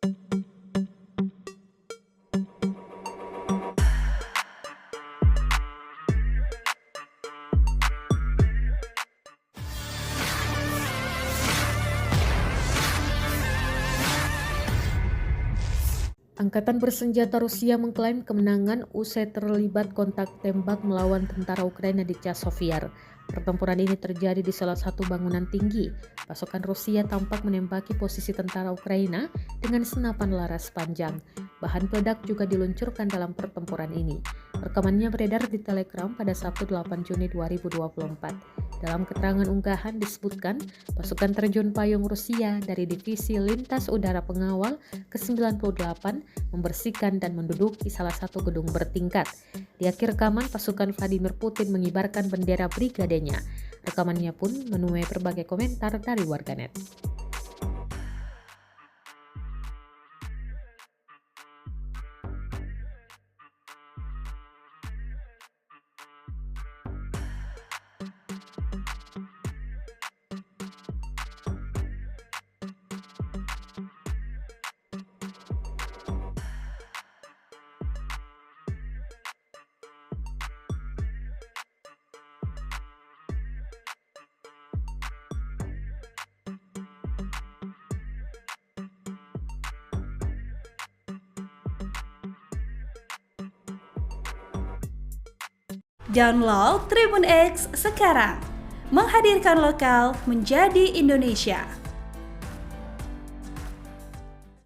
Angkatan bersenjata Rusia mengklaim kemenangan usai terlibat kontak tembak melawan tentara Ukraina di Chasiv Yar. Pertempuran ini terjadi di salah satu bangunan tinggi. Pasukan Rusia tampak menembaki posisi tentara Ukraina dengan senapan laras panjang. Bahan peledak juga diluncurkan dalam pertempuran ini. Rekamannya beredar di Telegram pada Sabtu 8 Juni 2024. Dalam keterangan unggahan disebutkan, pasukan terjun payung Rusia dari Divisi Lintas Udara Pengawal ke-98 membersihkan dan menduduki salah satu gedung bertingkat. Di akhir rekaman, pasukan Vladimir Putin mengibarkan bendera brigadenya. Rekamannya pun menuai berbagai komentar dari warganet. Download Tribun X sekarang, menghadirkan lokal menjadi Indonesia.